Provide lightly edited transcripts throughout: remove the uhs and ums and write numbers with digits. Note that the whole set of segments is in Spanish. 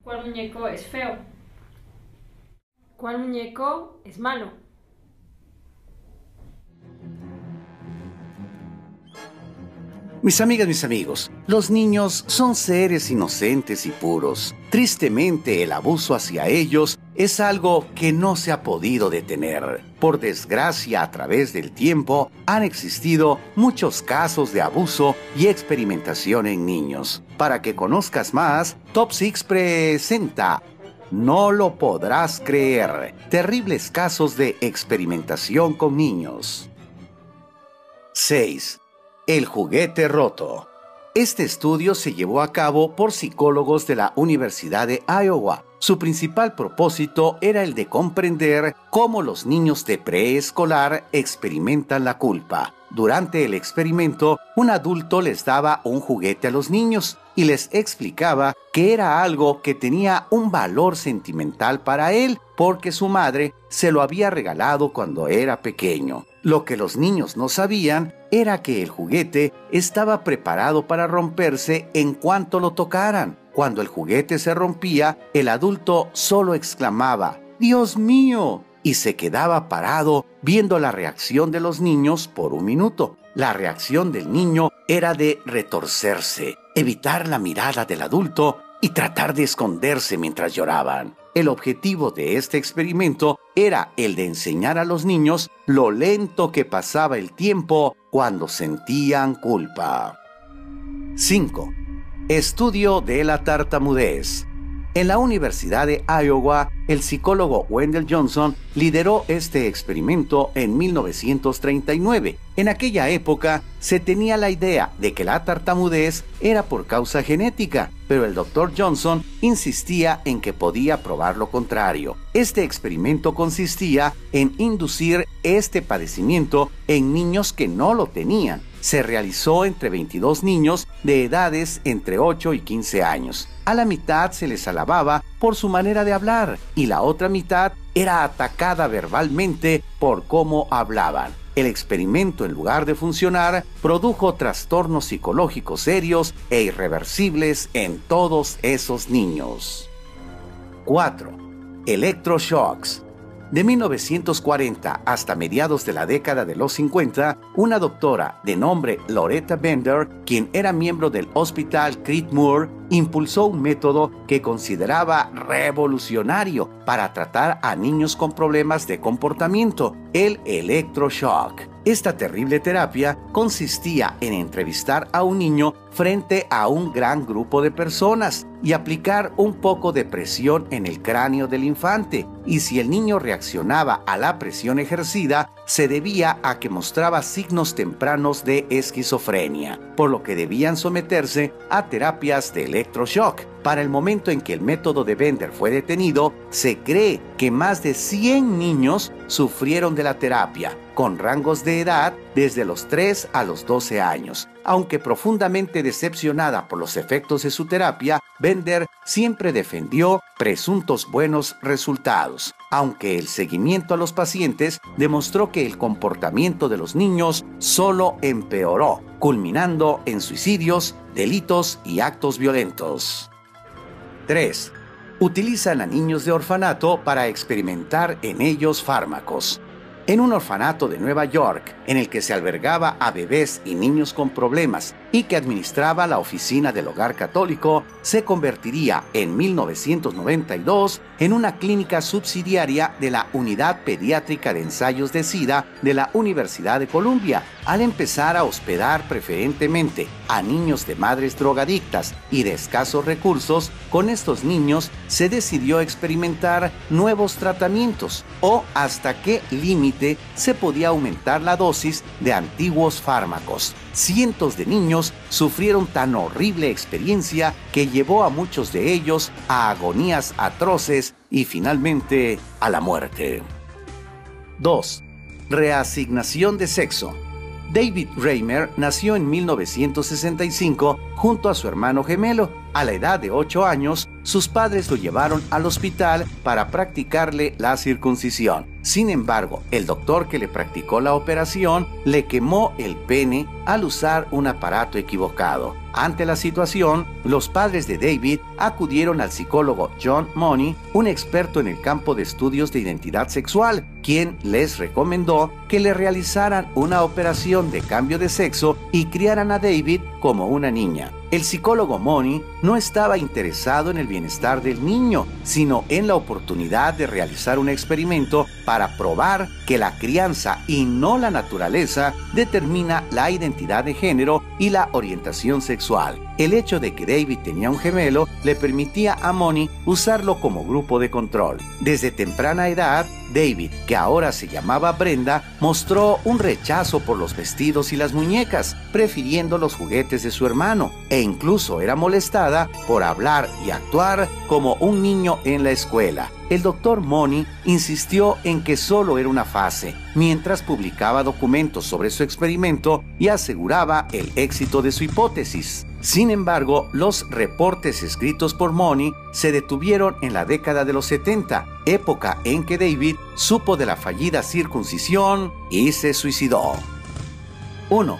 ¿Cuál muñeco es feo? ¿Cuál muñeco es malo? Mis amigas, mis amigos, los niños son seres inocentes y puros. Tristemente, el abuso hacia ellos es algo que no se ha podido detener. Por desgracia, a través del tiempo, han existido muchos casos de abuso y experimentación en niños. Para que conozcas más, Top 6 presenta No lo podrás creer. Terribles casos de experimentación con niños. 6. El juguete roto. Este estudio se llevó a cabo por psicólogos de la Universidad de Iowa. Su principal propósito era el de comprender cómo los niños de preescolar experimentan la culpa. Durante el experimento, un adulto les daba un juguete a los niños y les explicaba que era algo que tenía un valor sentimental para él porque su madre se lo había regalado cuando era pequeño. Lo que los niños no sabían era que el juguete estaba preparado para romperse en cuanto lo tocaran. Cuando el juguete se rompía, el adulto solo exclamaba «¡Dios mío!» y se quedaba parado viendo la reacción de los niños por un minuto. La reacción del niño era de retorcerse, evitar la mirada del adulto y tratar de esconderse mientras lloraban. El objetivo de este experimento era el de enseñar a los niños lo lento que pasaba el tiempo cuando sentían culpa. 5. Estudio de la tartamudez. En la Universidad de Iowa, el psicólogo Wendell Johnson lideró este experimento en 1939. En aquella época se tenía la idea de que la tartamudez era por causa genética, pero el Dr. Johnson insistía en que podía probar lo contrario. Este experimento consistía en inducir este padecimiento en niños que no lo tenían. Se realizó entre 22 niños de edades entre 8 y 15 años. A la mitad se les alababa por su manera de hablar y la otra mitad era atacada verbalmente por cómo hablaban. El experimento, en lugar de funcionar, produjo trastornos psicológicos serios e irreversibles en todos esos niños. 4. Electroshocks. De 1940 hasta mediados de la década de los 50, una doctora de nombre Loretta Bender, quien era miembro del Hospital Creedmoor, impulsó un método que consideraba revolucionario para tratar a niños con problemas de comportamiento, el electroshock. Esta terrible terapia consistía en entrevistar a un niño frente a un gran grupo de personas y aplicar un poco de presión en el cráneo del infante. Y si el niño reaccionaba a la presión ejercida, se debía a que mostraba signos tempranos de esquizofrenia, por lo que debían someterse a terapias de electroshock. Para el momento en que el método de Bender fue detenido, se cree que más de 100 niños sufrieron de la terapia, con rangos de edad desde los 3 a los 12 años. Aunque profundamente decepcionada por los efectos de su terapia, Bender siempre defendió presuntos buenos resultados, aunque el seguimiento a los pacientes demostró que el comportamiento de los niños solo empeoró, culminando en suicidios, delitos y actos violentos. 3. Utilizan a niños de orfanato para experimentar en ellos fármacos. En un orfanato de Nueva York, en el que se albergaba a bebés y niños con problemas y que administraba la Oficina del Hogar Católico, se convertiría en 1992 en una clínica subsidiaria de la Unidad Pediátrica de Ensayos de SIDA de la Universidad de Columbia. Al empezar a hospedar preferentemente a niños de madres drogadictas y de escasos recursos, con estos niños se decidió experimentar nuevos tratamientos o hasta qué límite se podía aumentar la dosis de antiguos fármacos. Cientos de niños sufrieron tan horrible experiencia que llevó a muchos de ellos a agonías atroces y finalmente a la muerte. 2. Reasignación de sexo. David Reimer nació en 1965 junto a su hermano gemelo. A la edad de 8 años, sus padres lo llevaron al hospital para practicarle la circuncisión. Sin embargo, el doctor que le practicó la operación le quemó el pene al usar un aparato equivocado. Ante la situación, los padres de David acudieron al psicólogo John Money, un experto en el campo de estudios de identidad sexual, quien les recomendó que le realizaran una operación de cambio de sexo y criaran a David como una niña. El psicólogo Money no estaba interesado en el bienestar del niño, sino en la oportunidad de realizar un experimento para probar que la crianza y no la naturaleza determina la identidad de género y la orientación sexual. El hecho de que David tenía un gemelo le permitía a Money usarlo como grupo de control. Desde temprana edad, David, que ahora se llamaba Brenda, mostró un rechazo por los vestidos y las muñecas, prefiriendo los juguetes de su hermano, e incluso era molestada por hablar y actuar como un niño en la escuela. El doctor Money insistió en que solo era una fase, mientras publicaba documentos sobre su experimento y aseguraba el éxito de su hipótesis. Sin embargo, los reportes escritos por Money se detuvieron en la década de los 70, época en que David supo de la fallida circuncisión y se suicidó. 1.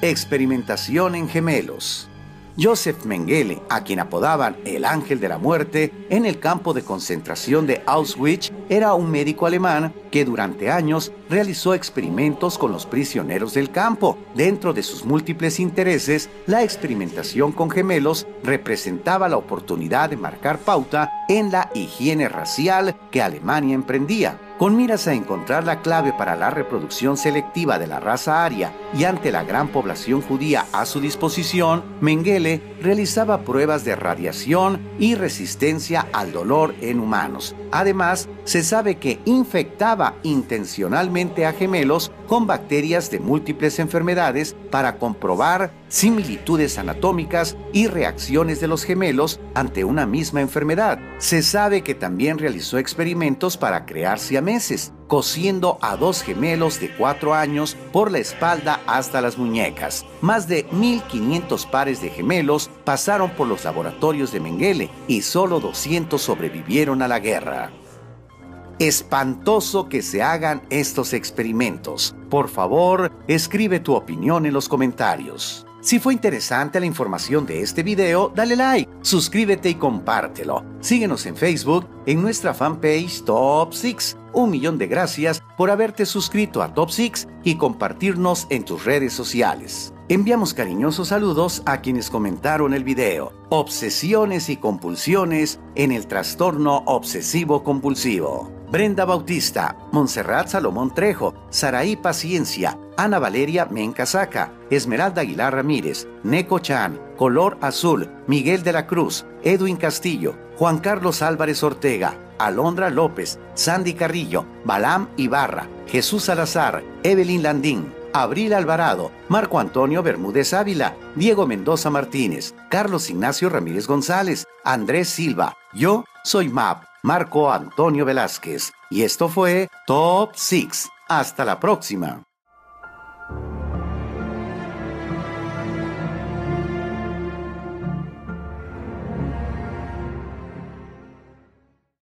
Experimentación en gemelos. Joseph Mengele, a quien apodaban el Ángel de la Muerte, en el campo de concentración de Auschwitz, era un médico alemán que durante años realizó experimentos con los prisioneros del campo. Dentro de sus múltiples intereses, la experimentación con gemelos representaba la oportunidad de marcar pauta en la higiene racial que Alemania emprendía. Con miras a encontrar la clave para la reproducción selectiva de la raza aria y ante la gran población judía a su disposición, Mengele realizaba pruebas de radiación y resistencia al dolor en humanos. Además, se sabe que infectaba intencionalmente a gemelos con bacterias de múltiples enfermedades para comprobar similitudes anatómicas y reacciones de los gemelos ante una misma enfermedad. Se sabe que también realizó experimentos para crear siameses, cosiendo a 2 gemelos de 4 años por la espalda hasta las muñecas. Más de 1.500 pares de gemelos pasaron por los laboratorios de Mengele y solo 200 sobrevivieron a la guerra. Espantoso que se hagan estos experimentos. Por favor, escribe tu opinión en los comentarios. Si fue interesante la información de este video, dale like, suscríbete y compártelo. Síguenos en Facebook, en nuestra fanpage Top 6. 1.000.000 de gracias por haberte suscrito a Top 6 y compartirnos en tus redes sociales. Enviamos cariñosos saludos a quienes comentaron el video. Obsesiones y compulsiones en el trastorno obsesivo-compulsivo. Brenda Bautista, Montserrat Salomón Trejo, Saraí Paciencia, Ana Valeria Mencasaca, Esmeralda Aguilar Ramírez, Neko Chan, Color Azul, Miguel de la Cruz, Edwin Castillo, Juan Carlos Álvarez Ortega, Alondra López, Sandy Carrillo, Balam Ibarra, Jesús Salazar, Evelyn Landín, Abril Alvarado, Marco Antonio Bermúdez Ávila, Diego Mendoza Martínez, Carlos Ignacio Ramírez González, Andrés Silva. Yo soy MAP, Marco Antonio Velázquez, y esto fue Top 6. Hasta la próxima.